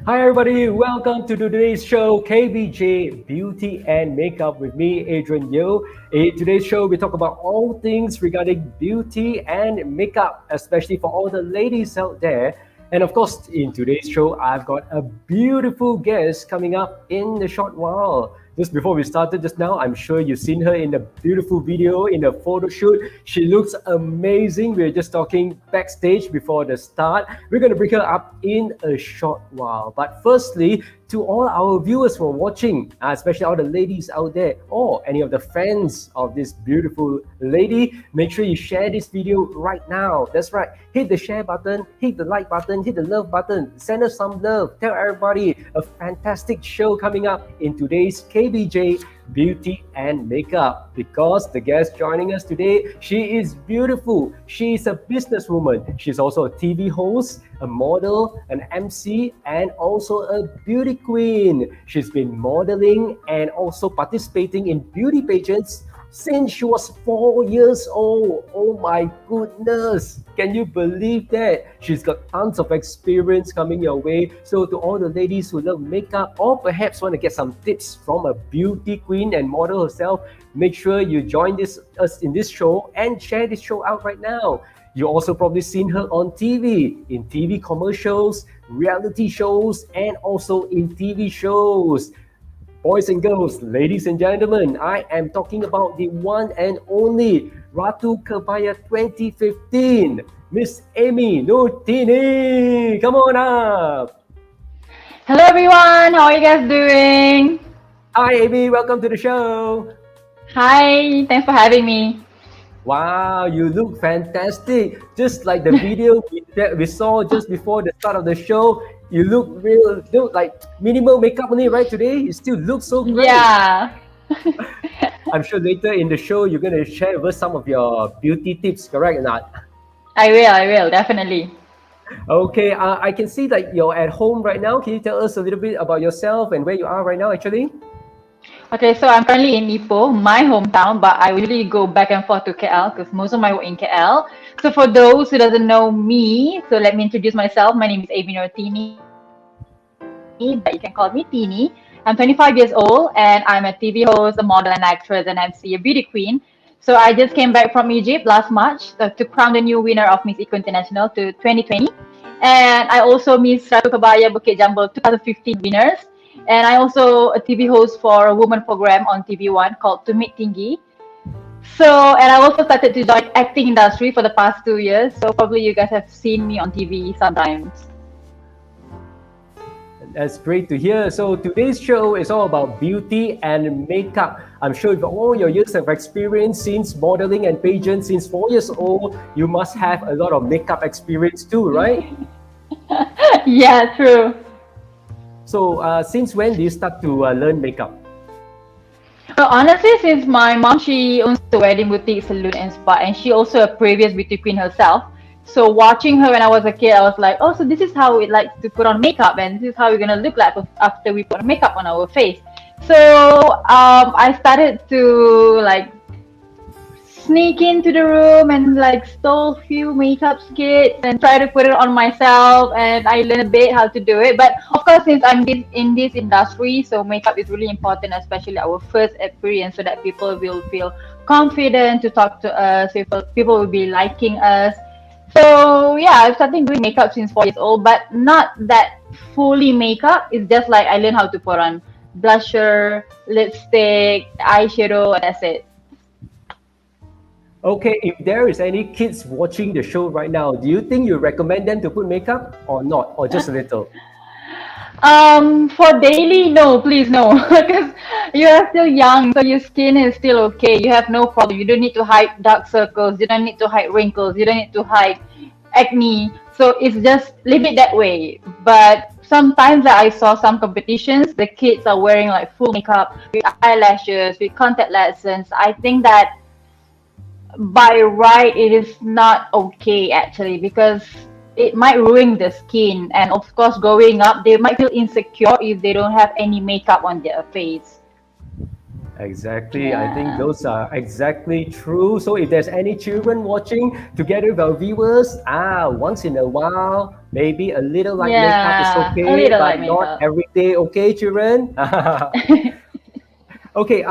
Hi everybody, welcome to today's show, KBJ Beauty and Makeup with me, Adrian Yo. In today's show, we talk about all things regarding beauty and makeup, especially for all the ladies out there. And of course, in today's show, I've got a beautiful guest coming up in a short while. Just before we started just now, I'm sure you've seen her in a beautiful video, in a photo shoot. She looks amazing. We're just talking backstage before the start. We're going to bring her up in a short while. But firstly, to all our viewers who are watching, especially all the ladies out there, or any of the fans of this beautiful lady, make sure you share this video right now. That's right. Hit the share button, hit the like button, hit the love button. Send us some love. Tell everybody a fantastic show coming up in today's KBJ Beauty and Makeup, because the guest joining us today, she is beautiful. She is a businesswoman. She's also a TV host, a model, an MC, and also a beauty queen. She's been modeling and also participating in beauty pageants since she was 4 years old. Oh my goodness. Can you believe that? She's got tons of experience coming your way. So to all the ladies who love makeup, or perhaps want to get some tips from a beauty queen and model herself, make sure you join us in this show and share this show out right now. You also probably seen her on TV, in TV commercials, reality shows, and also in TV shows. Boys and girls, ladies and gentlemen, I am talking about the one and only Ratu Kebaya 2015, Miss Amy Nur Tinie. Come on up. Hello everyone, how are you guys doing? Hi Amy, welcome to the show. Hi, thanks for having me. Wow, you look fantastic. Just like the video that we saw just before the start of the show, you look like minimal makeup only, right? Today, you still look so great. Yeah. I'm sure later in the show, you're going to share with us some of your beauty tips, correct or not? I will, definitely. Okay, I can see that you're at home right now. Can you tell us a little bit about yourself and where you are right now, actually? Okay, so I'm currently in Ipoh, my hometown, but I usually go back and forth to KL because most of my work in KL. So for those who doesn't know me, so let me introduce myself. My name is Nur Tinie, but you can call me Tinie. I'm 25 years old and I'm a TV host, a model, an actress, and MC, a beauty queen. So I just came back from Egypt last March to crown the new winner of Miss Eco International to 2020. And I also Miss Ratu Kebaya Bukit Jambal 2015 winners. And I also a TV host for a woman program on TV1 called To Meet Tinggi. So, and I also started to join acting industry for the past 2 years. So probably you guys have seen me on TV sometimes. That's great to hear. So today's show is all about beauty and makeup. I'm sure with all your years of experience since modeling and pageant since 4 years old, you must have a lot of makeup experience too, right? Yeah, true. So since when do you start to learn makeup? Well, honestly, since my mom, she owns a wedding boutique, salon, and spa, and she also a previous beauty queen herself. So watching her when I was a kid, I was like, oh, so this is how we like to put on makeup, and this is how we're gonna look like after we put makeup on our face. So I started to like sneak into the room and like stole a few makeup kits and try to put it on myself, and I learned a bit how to do it. But of course, since in this industry, so makeup is really important, especially our first experience, so that people will feel confident to talk to us, people will be liking us. So yeah, I've started doing makeup since 4 years old, but not that fully makeup. It's just like I learned how to put on blusher, lipstick, eyeshadow, and that's it. Okay, if there is any kids watching the show right now, do you think you recommend them to put makeup or not, or just a little? For daily, no, please no, because you are still young, so your skin is still okay. You have no problem. You don't need to hide dark circles. You don't need to hide wrinkles. You don't need to hide acne. So it's just leave it that way. But sometimes I saw some competitions, the kids are wearing like full makeup with eyelashes, with contact lenses. I think that by right it is not okay actually, because it might ruin the skin, and of course growing up they might feel insecure if they don't have any makeup on their face. Exactly. I think Yeah. those are exactly true. So if there's any children watching together with our viewers, once in a while, maybe a little light makeup is Yeah, a okay, little but light not makeup. every day, okay, children? Okay,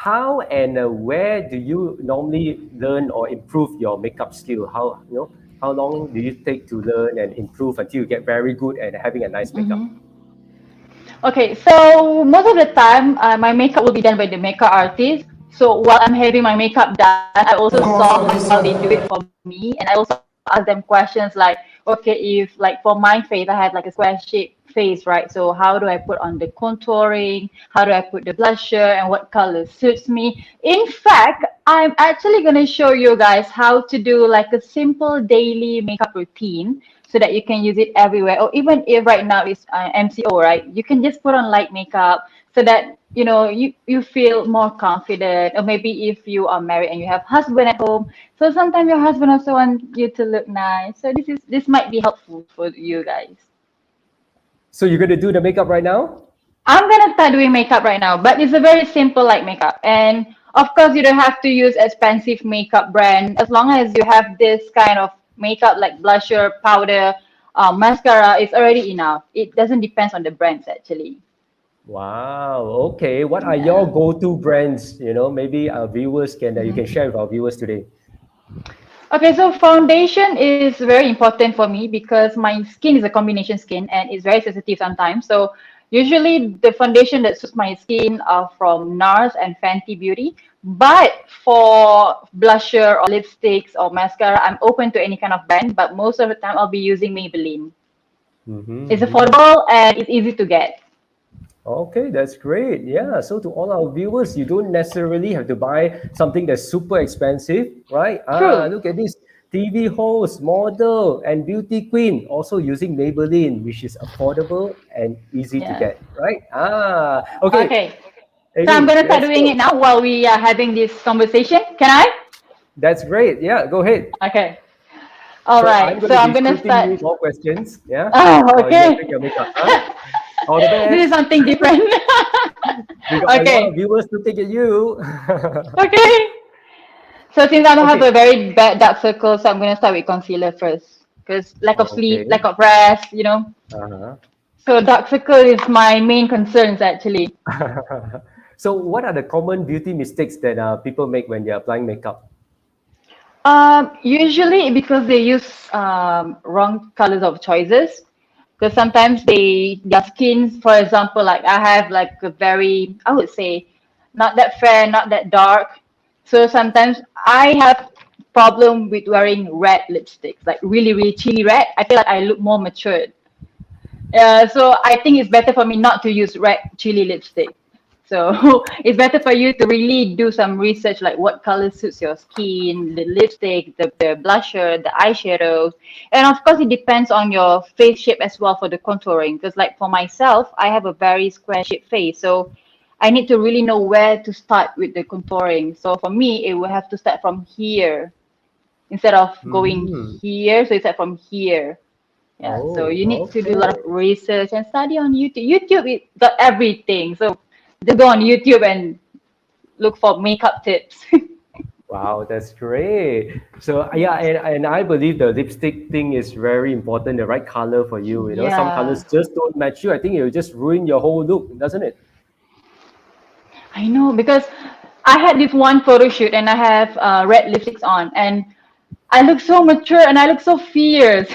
how and where do you normally learn or improve your makeup skill? How long do you take to learn and improve until you get very good at having a nice makeup? Hmm. Okay, so most of the time, my makeup will be done by the makeup artist. So while I'm having my makeup done, I also saw how they do it for me, and I also ask them questions like, okay, if like for my face, I had like a square shaped face, right? So how do I put on the contouring? How do I put the blusher, and what color suits me? In fact, I'm actually gonna show you guys how to do like a simple daily makeup routine so that you can use it everywhere. Or even if right now it's MCO, right? You can just put on light makeup so that you feel more confident. Or maybe if you are married and you have husband at home, so sometimes your husband also want you to look nice. So this might be helpful for you guys. So you're going to do the makeup right now? I'm gonna start doing makeup right now, but it's a very simple light makeup. And of course, you don't have to use expensive makeup brand. As long as you have this kind of makeup like blusher, powder, mascara, it's already enough. It doesn't depend on the brands actually. Wow. Okay. What are your Yeah. go-to brands? Maybe our viewers can you can Mhm. share with our viewers today. Okay, so foundation is very important for me because my skin is a combination skin and it's very sensitive sometimes. So usually the foundation that suits my skin are from NARS and Fenty Beauty. But for blusher or lipsticks or mascara, I'm open to any kind of brand, but most of the time I'll be using Maybelline. It's Mm-hmm. affordable and it's easy to get. Okay, that's great. Yeah. So to all our viewers, you don't necessarily have to buy something that's super expensive, right? True. Look at this TV host, model, and beauty queen also using Maybelline, which is affordable and easy to Yeah. get, right? Okay. Okay. So I'm Amy, gonna start let's doing go. it now while we are having this conversation. Can I? That's great. Yeah, go ahead. Okay. All So I'm right. going So to I'm be gonna shooting start. you more questions. Yeah. Oh, While you're okay. doing your makeup. Huh? All the This is best. something different. We got a lot of Okay. viewers looking at you. Okay. So since I don't have Okay. a very bad dark circle, so I'm gonna start with concealer first. Because lack of sleep, Okay. lack of rest. Uh-huh. So dark circle is my main concerns actually. So what are the common beauty mistakes that people make when they're applying makeup? Usually because they use wrong colors of choices. Because sometimes their skins, for example, like I have like a very, I would say, not that fair, not that dark. So sometimes I have problem with wearing red lipsticks, like really, really chilly red. I feel like I look more matured. So I think it's better for me not to use red chili lipstick. So it's better for you to really do some research, like what color suits your skin, the lipstick, the blusher, the eyeshadows. And of course, it depends on your face shape as well for the contouring. Because like for myself, I have a very square shaped face. So I need to really know where to start with the contouring. So for me, it will have to start from here instead of going Mm. here. So it's like from here. Yeah, so Oh, you need to do a lot of okay. research and study on YouTube. YouTube it got everything. So just go on YouTube and look for makeup tips. Wow, that's great. So yeah, and I believe the lipstick thing is very important, the right color for you. You know, some Yeah, colors just don't match you. I think it will just ruin your whole look, doesn't it? I know because I had this one photo shoot and I have red lipsticks on and I look so mature and I look so fierce.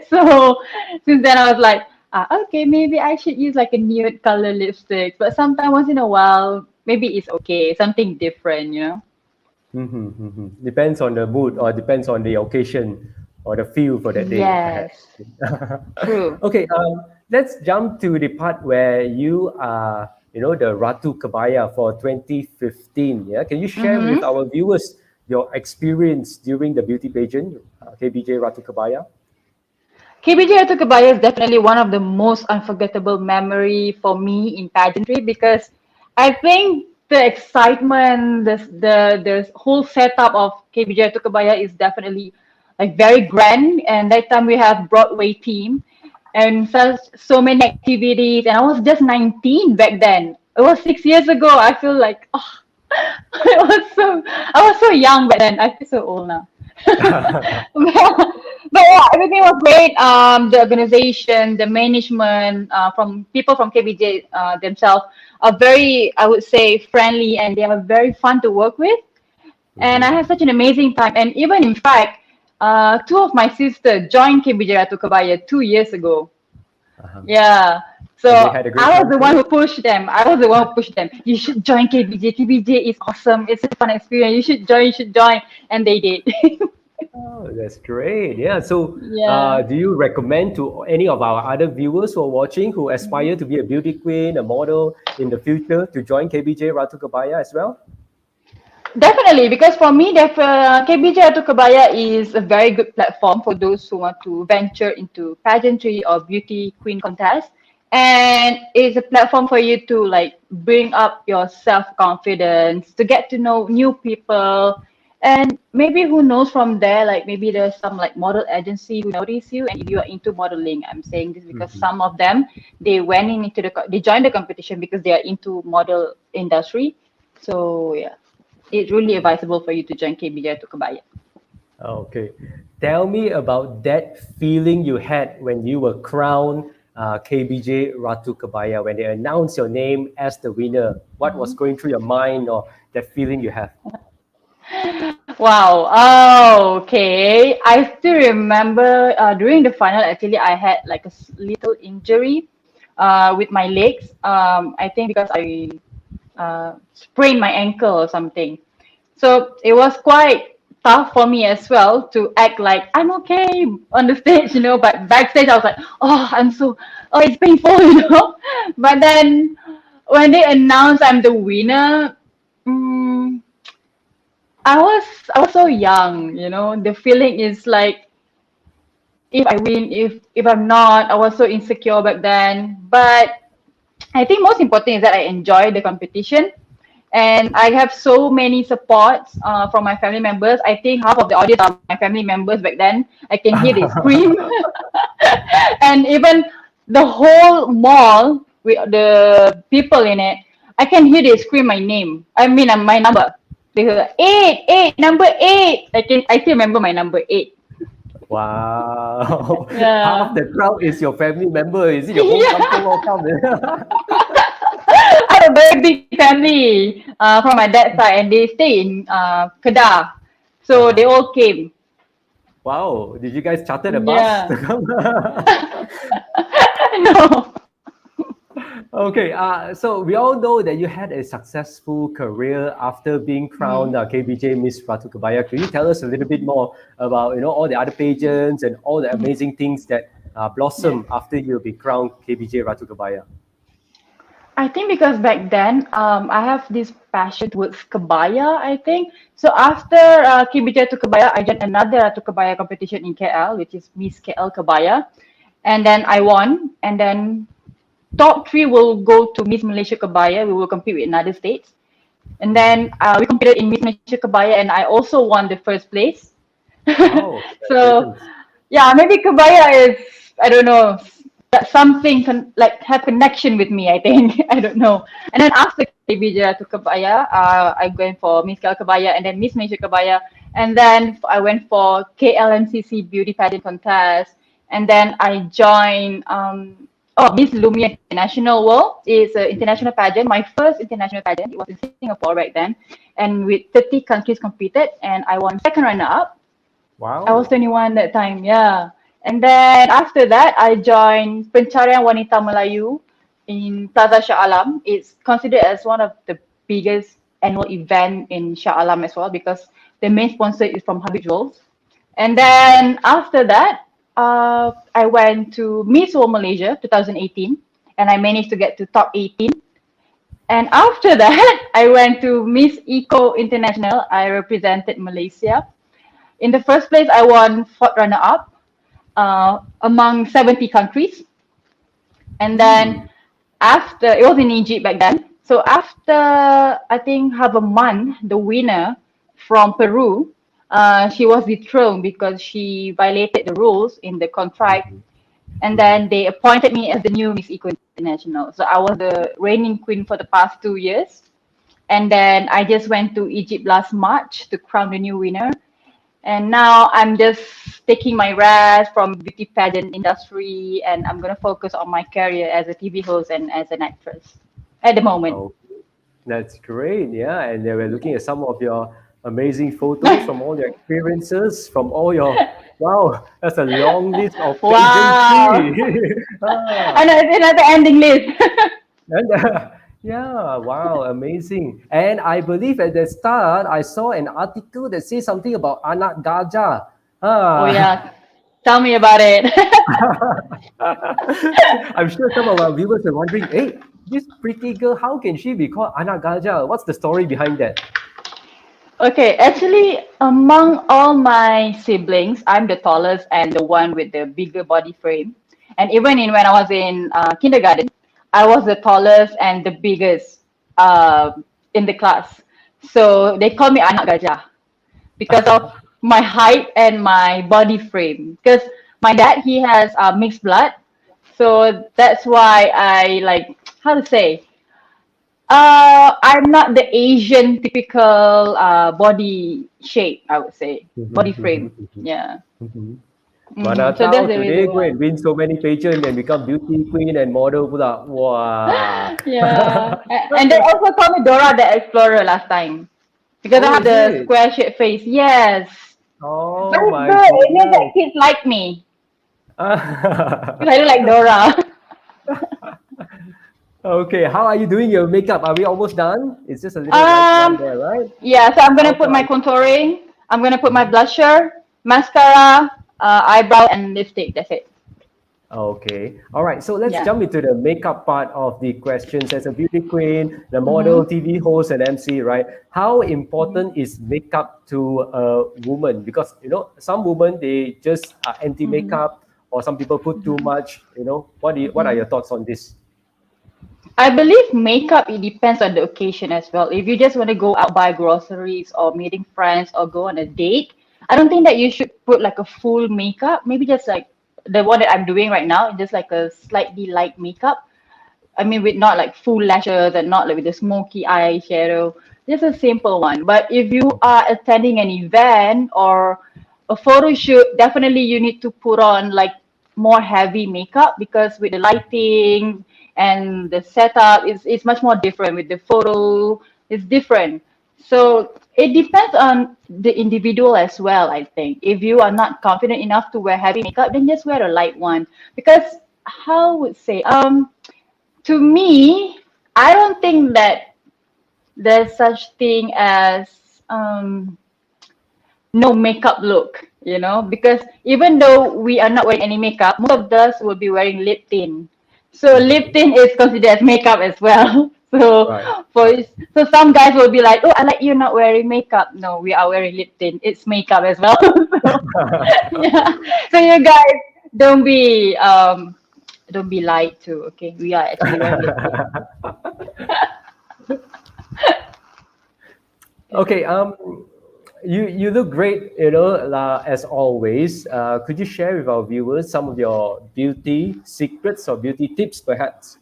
So since then I was like, okay, maybe I should use like a nude color lipstick. But sometimes once in a while, maybe it's okay, something different, you know? Depends on the mood or depends on the occasion or the feel for that day, perhaps. Yes, true. Okay, let's jump to the part where you are, you know, the Ratu Kebaya for 2015. Yeah, can you share with Mm-hmm. our viewers your experience during the beauty pageant, KBJ Ratu Kebaya? KBJ Miss Ratu Kebaya is definitely one of the most unforgettable memory for me in pageantry because I think the excitement, the whole setup of KBJ Miss Ratu Kebaya is definitely like very grand. And that time we have Broadway team and so many activities. And I was just 19 back then. It was 6 years ago. I feel like oh, I was so young back then. I feel so old now. But yeah, everything was great. The organization, the management, from people from KBJ themselves are very, I would say, friendly and they are very fun to work with. And I Mhm. had such an amazing time. And even in fact, two of my sisters joined KBJ Ratu Kebaya 2 years ago. Uh-huh. Yeah. So And they had a great I was time the one too. who pushed them. I was the one who pushed them. You should join KBJ. KBJ is awesome. It's a fun experience. You should join. You should join. And they did. Oh, that's great. Yeah. So, Yeah. do you recommend to any of our other viewers who are watching who aspire to be a beauty queen, a model in the future, to join KBJ Ratu Kebaya as well? Definitely, because for me, KBJ Ratu Kebaya is a very good platform for those who want to venture into pageantry or beauty queen contest. And it's a platform for you to like bring up your self-confidence, to get to know new people. And maybe who knows from there, like maybe there's some like model agency who notice you. And if you are into modeling, I'm saying this because Mhm. some of them, they joined the competition because they are into model industry. So yeah, it's really advisable for you to join KBJ to Kebaya. Okay. Tell me about that feeling you had when you were crowned KBJ Ratu Kebaya, when they announced your name as the winner. What was going through your mind or that feeling you have? Wow. Oh, okay. I still remember during the final, actually, I had like a little injury with my legs. I think because I sprained my ankle or something. So it was quite tough for me as well to act like I'm okay on the stage, but backstage I was like, oh, it's painful, But then when they announced I'm the winner, mm, I was so young, The feeling is like if I win, if I'm not, I was so insecure back then. But I think most important is that I enjoy the competition and I have so many supports from my family members. I think half of the audience are my family members back then. I can hear they scream, and even the whole mall with the people in it, I can hear they scream my name. I mean, my number. They go eight, eight, number eight. I still remember my number eight. Wow. Half Yeah. the crowd is your family member. Is it your whole kampung Yeah. all come? I have a very big family from my dad's side, and they stay in Kedah. So they all came. Wow, did you guys charter a bus Yeah. to come? No. Okay, so we all know that you had a successful career after being crowned KBJ Miss Ratu Kebaya. Could you tell us a little bit more about all the other pageants and all the amazing things that blossom after you be crowned KBJ Ratu Kebaya? I think because back then, I have this passion towards kebaya, I think. So after KBJ to Kebaya, I joined another Ratu Kebaya competition in KL, which is Miss KL Kebaya. And then I won. And then top three will go to Miss Malaysia Kebaya. We will compete with another states. And then we competed in Miss Malaysia Kebaya, and I also won the first place. Wow, So congratulations. yeah, maybe Kebaya is, I don't know, that something like have connection with me, I think. I don't know. And then after KBJ to Kebaya, I went for Miss KL Kebaya and then Miss Malaysia Kebaya. And then I went for KLMCC Beauty Pageant Contest. And then I joined Miss Lumia International World. It's an international pageant. My first international pageant. It was in Singapore back then. And with 30 countries competed. And I won second runner-up. I was Wow. 21 that time, yeah. And then after that, I joined Pencarian Wanita Melayu in Plaza Shah Alam. It's considered as one of the biggest annual event in Shah Alam as well because the main sponsor is from Habib Jewels. And then after that, I went to Miss World Malaysia 2018, and I managed to get to top 18. And after that, I went to Miss Eco International. I represented Malaysia. In the first place, I won fourth runner-up among 70 countries. And Hmm. then after, it was in Egypt back then. So after, I think, half a month, the winner from Peru, she was dethroned because she violated the rules in the contract. Mhm. And Mhm. then they appointed me as the new Miss Eco International. So I was the reigning queen for the past 2 years. And then I just went to Egypt last March to crown the new winner. And now I'm just taking my rest from beauty pageant industry, and I'm gonna focus on my career as a TV host and as an actress at the moment. Oh, that's great. Yeah, and we're looking at some of your amazing photos from all your experiences, from all your wow, that's a long list of Wow! pageantry. Ah, And it's another ending list. and yeah, wow, amazing. And I believe at the start I saw an article that says something about anak gajah. Oh Ah, yeah, tell me about it. I'm sure some of our viewers are wondering, hey, this pretty girl, how can she be called anak gajah? What's the story behind that? Okay, actually, among all my siblings, I'm the tallest and the one with the bigger body frame. And even when I was in kindergarten, I was the tallest and the biggest in the class. So they call me anak gajah because of my height and my body frame. Because my dad, he has mixed blood. So that's why I like, how to say, I'm not the Asian typical body shape, I would say. Body frame. Yeah. Mana So that's tahu the today reason go why. and win so many pageant and become beauty queen and model pula. Wow. Yeah. And they also call me Dora the Explorer last time because I Oh, have is the it? square shaped face. Yes. But Oh it's my good. It means that goodness. kids like me because I look like Dora. Okay, how are you doing your makeup? Are we almost done? It's just a little right one um, there, right? yeah, so I'm gonna How put far? my contouring. I'm gonna put my Mhm. blusher, mascara, eyebrow, and lipstick. That's it. Okay. All right. So let's Yeah. jump into the makeup part of the questions. As a beauty queen, the model, Mm-hmm. TV host, and MC, right? How important is makeup to a woman? Because some women they just are anti Mm-hmm. makeup, or some people put too much. What are Mm-hmm. your thoughts on this? I believe makeup, it depends on the occasion as well. If you just want to go out buy groceries or meeting friends or go on a date, I don't think that you should put like a full makeup. Maybe just like the one that I'm doing right now, just like a slightly light makeup. I mean, with not like full lashes and not like with the smoky eyeshadow, just a simple one. But if you are attending an event or a photo shoot, definitely you need to put on like more heavy makeup because with the lighting and the setup, it's much more different. With the photo, it's different. So it depends on the individual as well, I think. If you are not confident enough to wear heavy makeup, then just wear a light one. Because how would say, to me, I don't think that there's such thing as no makeup look, because even though we are not wearing any makeup, most of us will be wearing lip tint. So lip tint is considered as makeup as well. So Right. for so some guys will be like, "Oh, I like you not wearing makeup." No, we are wearing lip tint. It's makeup as well. So yeah. So you guys don't be lied to. Okay, we are actually wearing lip tint. Okay. You look great. As always. Could you share with our viewers some of your beauty secrets or beauty tips, perhaps?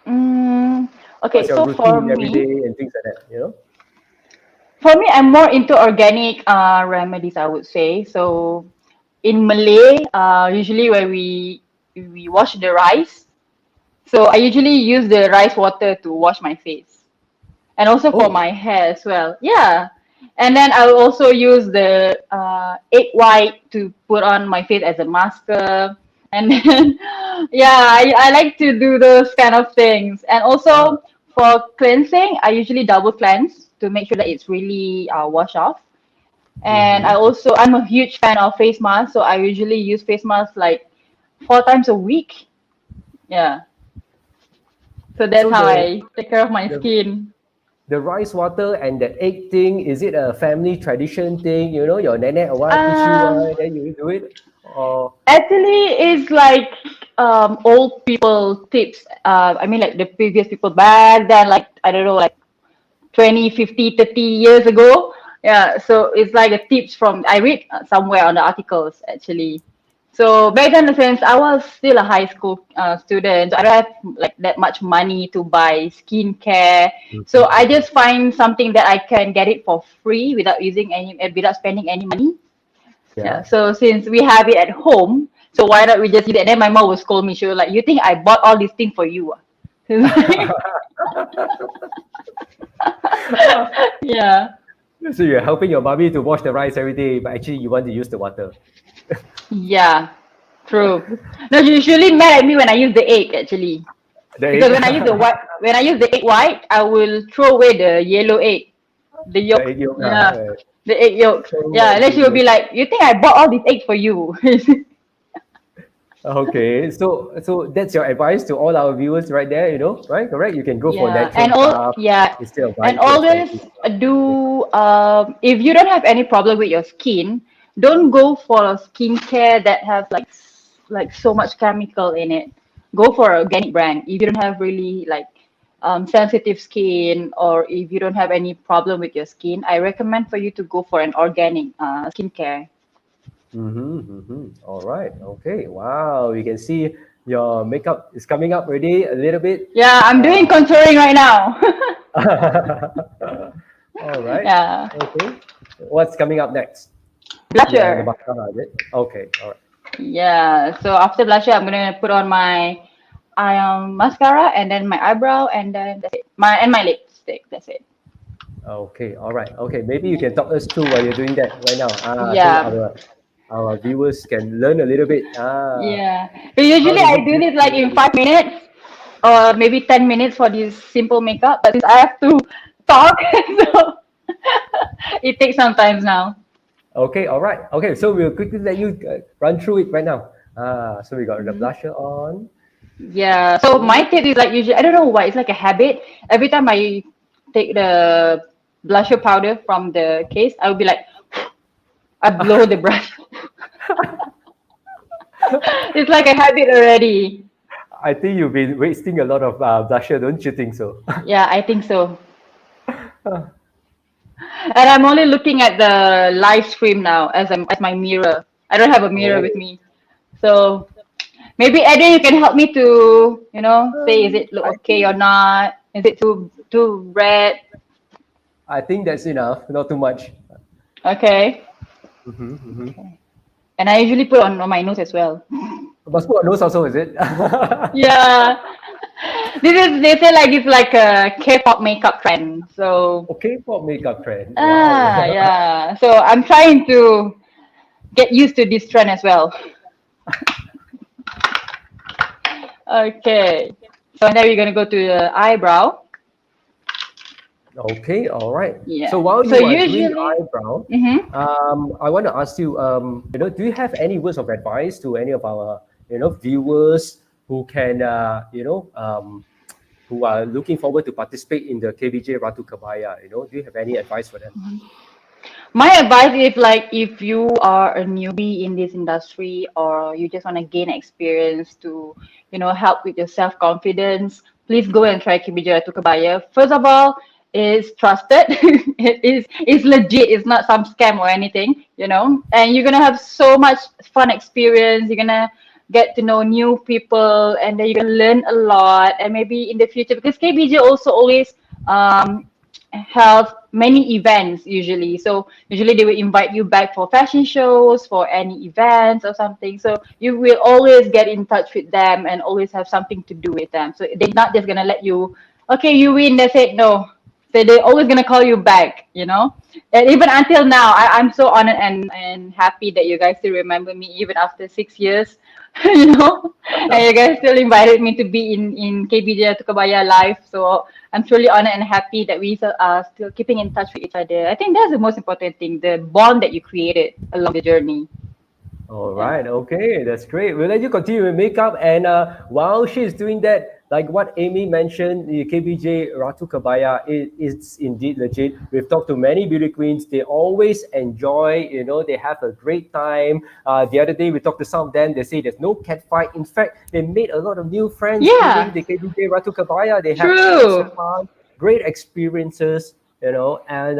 Mm, okay, What's your so for routine every me, day and things like that? I'm more into organic remedies, I would say. So in Malay, usually when we wash the rice, so I usually use the rice water to wash my face, and also for Oh. my hair as well. Yeah, and then I will also use the egg white to put on my face as a masker. And then, yeah, I like to do those kind of things. And Ah. also for cleansing, I usually double cleanse to make sure that it's really wash off. And Mm-hmm. I'm a huge fan of face masks, so I usually use face masks like 4 times a week. Yeah. So that's So how I take care of my the skin. the rice water and the egg thing, is it a family tradition thing? Your nene or what teach you Um, then you do it? Or Actually, it's like old people tips. I mean, like the previous people back then, like I don't know, like 20, 50, 30 years ago. Yeah, so it's like a tips from I read somewhere on the articles actually. So back then, since I was still a high school student, so I don't have like that much money to buy skincare. So I Mhm. just find something that I can get it for free without spending any money. Yeah. Yeah. So since we have it at home, so why not we just use it? And then my mom will scold me. She was like, "You think I bought all these things for you?" Ah?" Yeah. So you're helping your mommy to wash the rice every day, but actually you want to use the water. Yeah. True. No, she usually mad at me when I use the egg actually. The Because egg, when I use the egg white, I will throw away the yellow egg, the the yolk. egg yolk. Yeah. Right. The egg yolk. Oh Yeah. And then my she will be goodness. like, "You think I bought all these eggs for you?" Okay, so that's your advice to all our viewers right there, right? Correct. You can go for Yeah, natural stuff instead of and buying so always expensive makeup. do if you don't have any problem with your skin, don't go for a skincare that has like so much chemical in it. Go for an organic brand. If you don't have really like sensitive skin, or if you don't have any problem with your skin, I recommend for you to go for an organic skincare. Mm-hmm, mm-hmm. All right. Okay. Wow. You can see your makeup is coming up already a little bit. Yeah, I'm doing Uh, contouring right now. all right. Yeah, Okay. What's coming up next? Yeah, the blusher. mascara, is it? Okay. All right. Yeah, so after blusher, I'm gonna put on my mascara and then my eyebrow and then that's it. My lipstick. That's it. Okay. All right. Okay. Maybe you can talk us through while you're doing that right now. So Yeah, our viewers can learn a little bit. yeah. But How usually to I look do good. this like in 5 minutes or maybe 10 minutes for this simple makeup. But since I have to talk, so it takes some time now. Okay, all right. Okay, so we'll quickly let you run through it right now. So we got the Mhm. blusher on. Yeah. So my tip is like usually I don't know why it's like a habit. Every time I take the blusher powder from the case, I will be like I blow the brush. It's like a habit already. I think you've been wasting a lot of blusher, don't you think so? Yeah, I think so. And I'm only looking at the live stream now as my mirror. I don't have a mirror with Oh, me. So maybe Eddie, you can help me to, say is it look I okay or think not? Is it too red? I think that's enough. Not too much. Okay. Mm-hmm, mm-hmm. Okay. And I usually put on my nose as well. Must put a nose also, is it? Yeah. They say like it's like a K-pop makeup trend. So Okay, pop makeup trend. Wow. yeah. So I'm trying to get used to this trend as well. Okay. So now we're gonna go to the eyebrow. Okay, all right. Yeah. So while So you are doing usually, eyebrow, mm-hmm. I want to ask you, do you have any words of advice to any of our, viewers who can, who are looking forward to participate in the KBJ Ratu Kebaya? Do you have any advice for them? My advice is like if you are a newbie in this industry or you just want to gain experience to, help with your self-confidence, please go and try KBJ Ratu Kebaya. First of all, it's trusted. It's legit. It's not some scam or anything, And you're gonna have so much fun experience. You're gonna get to know new people and then you're gonna learn a lot and maybe in the future because KBJ also always have many events usually. So usually they will invite you back for fashion shows, for any events or something. So you will always get in touch with them and always have something to do with them. So they're not just gonna let you, okay, you win, that's it. No. So they're always gonna call you back. And even until now, I'm so honored and happy that you guys still remember me even after 6 years. you know, and you guys still invited me to be in KBJ Kebaya live. So I'm truly honored and happy that we are still keeping in touch with each other. I think that's the most important thing, the bond that you created along the journey. All Yeah. right, okay, that's great. We'll let you continue with makeup. And while she's doing that, like what Amy mentioned, the KBJ Ratu Kebaya is indeed legit. We've talked to many beauty queens. They always enjoy, they have a great time. The other day, we talked to some of them. They say there's no cat fight. In fact, they made a lot of new friends during Yeah, the KBJ Ratu Kebaya. They had lots of true. fun, great experiences. And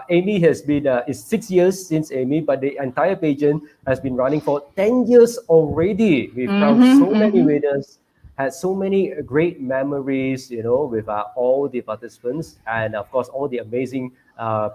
Amy has been it's 6 years since Amy, but the entire pageant has been running for 10 years already. We've crowned Mm-hmm, so many mm-hmm, winners, had so many great memories, with all the participants, and of course all the amazing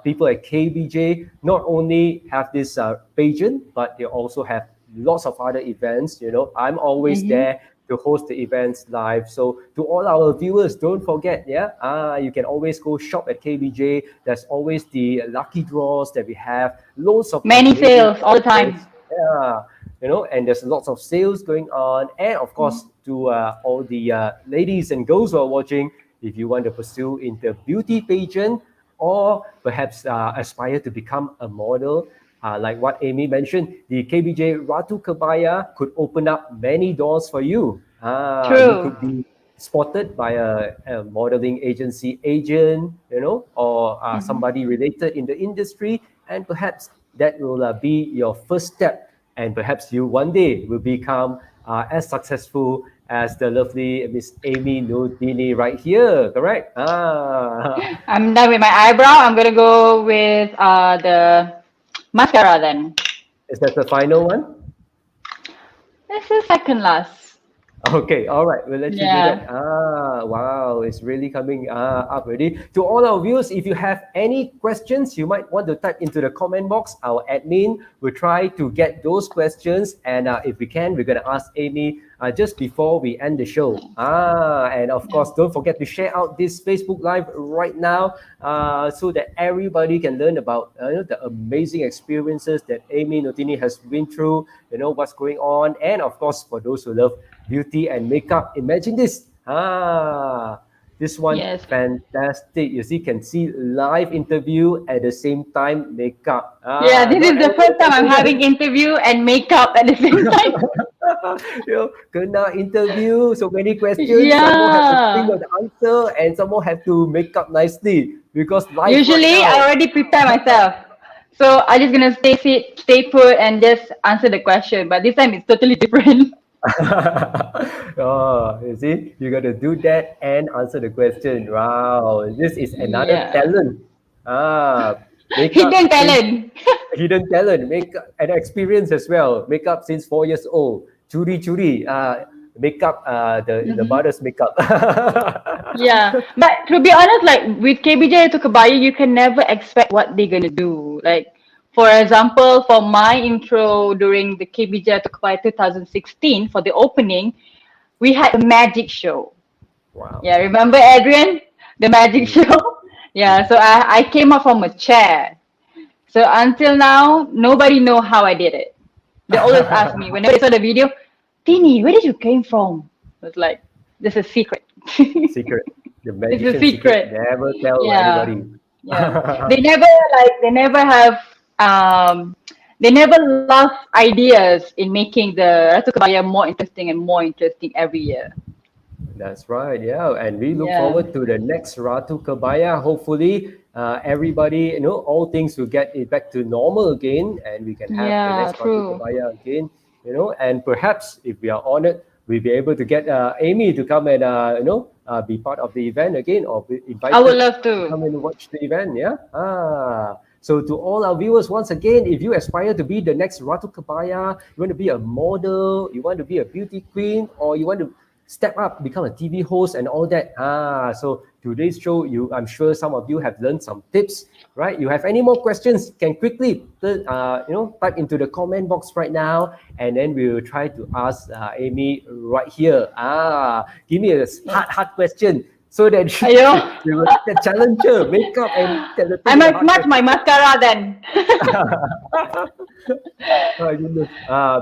people at KBJ. Not only have this pageant, but they also have lots of other events. I'm always mm-hmm. there to host the events live. So to all our viewers, don't forget, you can always go shop at KBJ. There's always the lucky draws that we have, loads of Many amazing sales all the time. prizes. Yeah, and there's lots of sales going on. And of course, to all the ladies and girls who are watching, if you want to pursue in the beauty pageant or perhaps aspire to become a model, like what Amy mentioned, the KBJ Ratu Kebaya could open up many doors for you. You True. could be spotted by a modeling agency agent, or Mm-hmm. somebody related in the industry, and perhaps that will be your first step. And perhaps you one day will become as successful as the lovely Miss Amy Nur Tinie right here, correct? I'm done with my eyebrow. I'm gonna go with the mascara then. Is that the final one? This is second last. Okay, all right, we'll let you do that. Yeah. Wow, it's really coming up already. To all our viewers, if you have any questions, you might want to type into the comment box. Our admin will try to get those questions, and if we can, we're going to ask Amy just before we end the show. And of Yeah. course, don't forget to share out this Facebook Live right now so that everybody can learn about the amazing experiences that Amy Notini has been through, what's going on, and of course, for those who love beauty and makeup. Imagine this. This one, Yes. fantastic. You see, can see live interview at the same time makeup. Yeah, this Not is the everyone first time can I'm do that. having interview and makeup at the same time. Kena interview, so many questions. Some more have to think Yeah. of the answer, and some more have to make up nicely because live right Usually I now. already prepare myself. So I just gonna stay put and just answer the question. But this time it's totally different. Oh, you see, you got to do that and answer the question. Wow, this is another Yeah. talent. Ah, Hidden makeup since talent. hidden talent, make an experience as well. Makeup since 4 years old. Churi churi. Makeup. The Mhm. mother's makeup. Yeah, but to be honest, like with KBJ to Kebaya, you can never expect what they're gonna do. Like, for example, for my intro during the KBJ to Kebaya 2016 for the opening, we had a magic show. Wow. Yeah, remember Adrian, the magic Mm, show? Yeah, mm. so I came up from a chair. So until now, nobody know how I did it. They always ask me whenever they saw the video, Tini, where did you came from? It's like, this is secret. Secret. The It's a magician secret. secret. Never tell Yeah, anybody. yeah. They never have they never lost ideas in making the Ratu Kebaya more interesting and more interesting every year. That's right, yeah. And we look Yeah. forward to the next Ratu Kebaya. Hopefully, everybody, all things will get it back to normal again, and we can have the Yeah, next Ratu true. Kebaya again. And perhaps if we are honored, we'll be able to get Amy to come and be part of the event again, or be I would invited love to to. come and watch the event. Yeah. So to all our viewers, once again, if you aspire to be the next Ratu Kebaya, you want to be a model, you want to be a beauty queen, or you want to step up, become a TV host and all that. So today's show, I'm sure some of you have learned some tips, right? You have any more questions, can quickly, type into the comment box right now, and then we will try to ask Amy right here. Give me a hard question so that Ayo. we will challenge her, make up and tell the I thing the might hard match my question. mascara then. Oh, goodness.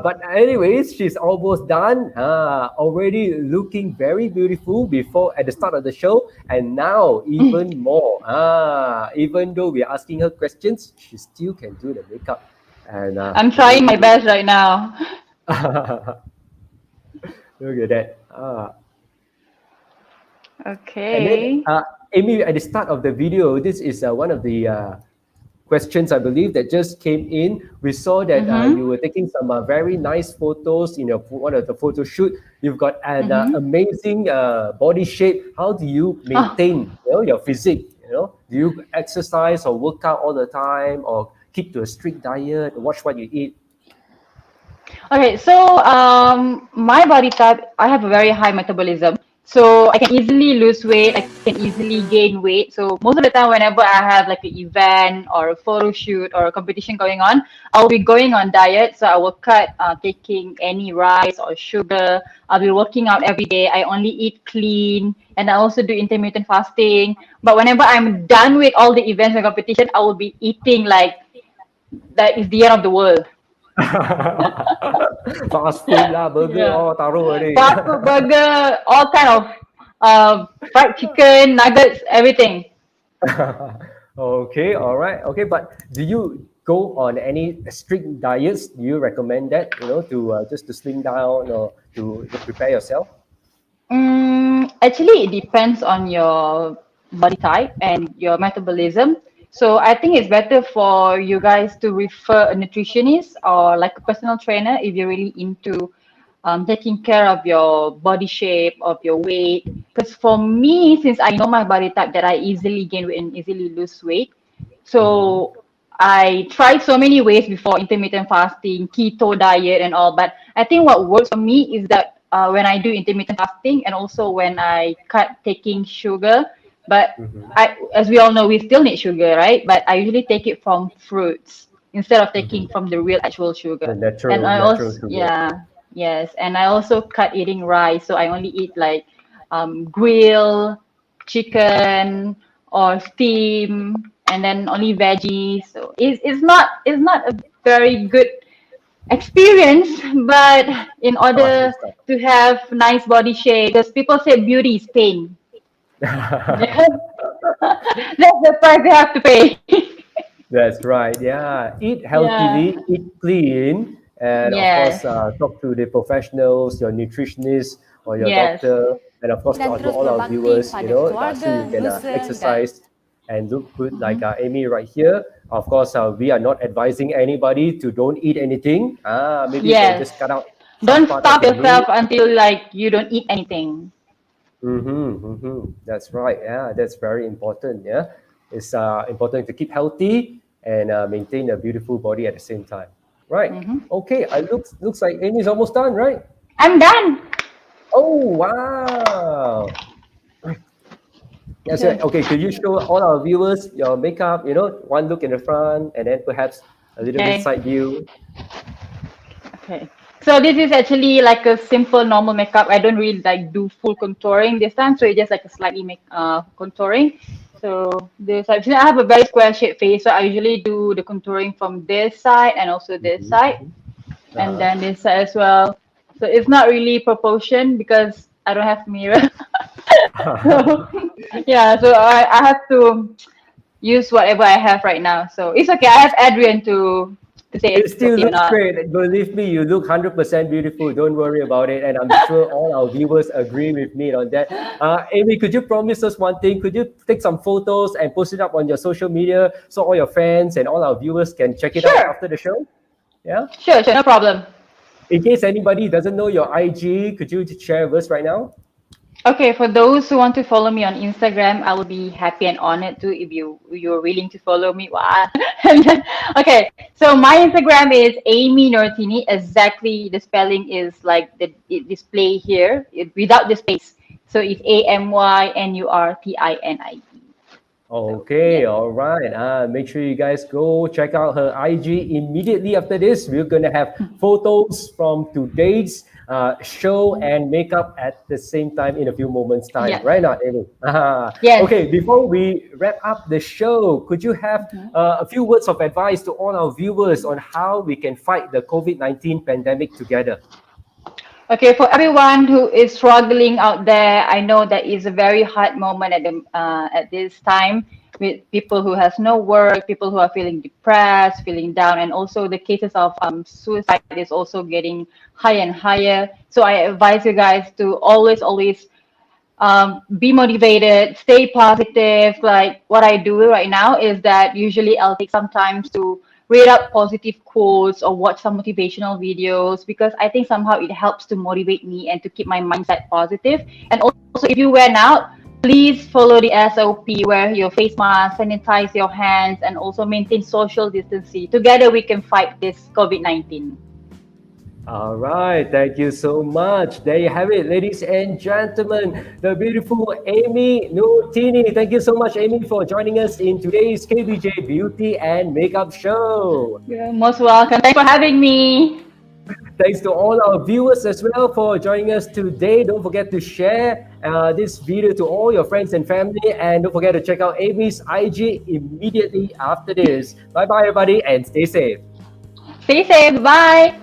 But anyways, she's almost done. Already looking very beautiful before at the start of the show, and now even more. Even though we're asking her questions, she still can do the makeup. And I'm trying my best right now. look at that. And then, Okay. Amy, at the start of the video, this is one of the questions, I believe, that just came in. We saw that Mm-hmm. you were taking some very nice photos in one of the photo shoot. You've got an Mm-hmm. amazing body shape. How do you Oh, maintain, your physique? Do you exercise or work out all the time, or keep to a strict diet? Watch what you eat. okay, so my body type, I have a very high metabolism. So I can easily lose weight, I can easily gain weight. So most of the time, whenever I have like an event or a photo shoot or a competition going on, I'll be going on diet. So I will cut taking any rice or sugar. I'll be working out every day. I only eat clean, and I also do intermittent fasting. But whenever I'm done with all the events and competition, I will be eating like that is the end of the world. Fast food lah, burger, Yeah. taruh ni. Fast food, burger, all kind of fried chicken, nuggets, everything. Okay, all right. Okay, but do you go on any strict diets? Do you recommend that, to just to slim down or to prepare yourself? Actually, it depends on your body type and your metabolism. So I think it's better for you guys to refer a nutritionist or like a personal trainer if you're really into taking care of your body shape, of your weight. Because for me, since I know my body type that I easily gain weight and easily lose weight, Mm-hmm. so I tried so many ways before intermittent fasting, keto diet, and all. But I think what works for me is that when I do intermittent fasting and also when I cut taking sugar, but Mm-hmm. as we all know, we still need sugar, right? But I usually take it from fruits instead of taking Mm-hmm. from the real actual The sugar. And natural I natural also, sugar. yeah, yes, and I also cut eating rice, so I only eat like grill, chicken, or steam, and then only veggies. So it's not a very good experience, but in Awesome order stuff. to have nice body shape, because people say beauty is pain. That's the price they have to pay. That's right. Yeah. Eat Yeah. healthily, eat clean, and of course, Yes. talk to the professionals, your nutritionist or your Yes. doctor, and of course, Dan to terus all our berbakti viewers, kepada so you keluarga, can dusun, dan exercise and look good like Amy right here. Of course, we are not advising anybody to don't eat anything. Maybe you can Yes. just cut out some Don't part of starve the yourself meat. until like you don't eat anything. That's right. Yeah, that's very important. Yeah, it's important to keep healthy and maintain a beautiful body at the same time. Right. Okay. I looks like Amy's almost done. Right. I'm done. Oh wow. Yes. Yeah, Okay. so, okay. Could you show all our viewers your makeup? One look in the front and then perhaps a little bit Okay. side view. Okay. So this is actually like a simple normal makeup. I don't really like do full contouring this time, so it's just like a slightly contouring. So this actually I have a very square shaped face, so I usually do the contouring from this side and also this Mhm, side, mhm. and Uh-huh. then this side as well. So it's not really proportion because I don't have mirror. So yeah, so I have to use whatever I have right now. So it's okay. I have Adrian to say It if it's still okay or looks not. great. Believe me, you look 100% beautiful. Don't worry about it. And I'm sure all our viewers agree with me on that. Amy, could you promise us one thing? Could you take some photos and post it up on your social media so all your fans and all our viewers can check it out Sure, after the show? Yeah. sure, no problem. In case anybody doesn't know your IG, could you just share with us right now? Okay, for those who want to follow me on Instagram, I will be happy and honored to if you're willing to follow me. Wow. And then, okay, so my Instagram is Amy Nur Tinie. Exactly, the spelling is like the it display here without the space. So it's AMYNURTINIE. So Okay, yes. all right. Make sure you guys go check out her IG immediately after this. We're gonna have photos from today's show and makeup at the same time in a few moments' time. Yes. Right now, Amy. Yes. Okay, before we wrap up the show, could you have a few words of advice to all our viewers on how we can fight the COVID-19 pandemic together? Okay, for everyone who is struggling out there, I know that is a very hard moment at this time with people who has no work, people who are feeling depressed, feeling down, and also the cases of suicide is also getting higher and higher. So I advise you guys to always be motivated, stay positive. Like what I do right now is that usually I'll take some time to read up positive quotes or watch some motivational videos because I think somehow it helps to motivate me and to keep my mindset positive. And also, if you went out, please follow the SOP, wear your face mask, sanitize your hands, and also maintain social distancing. Together, we can fight this COVID-19. All right, thank you so much. There you have it, ladies and gentlemen, the beautiful Amy Nur Tinie. Thank you so much, Amy, for joining us in today's KBJ Beauty and Makeup Show. You're most welcome. Thanks for having me. Thanks to all our viewers as well for joining us today. Don't forget to share this video to all your friends and family, and don't forget to check out Amy's IG immediately after this. Bye bye, everybody, and stay safe. Stay safe. Bye.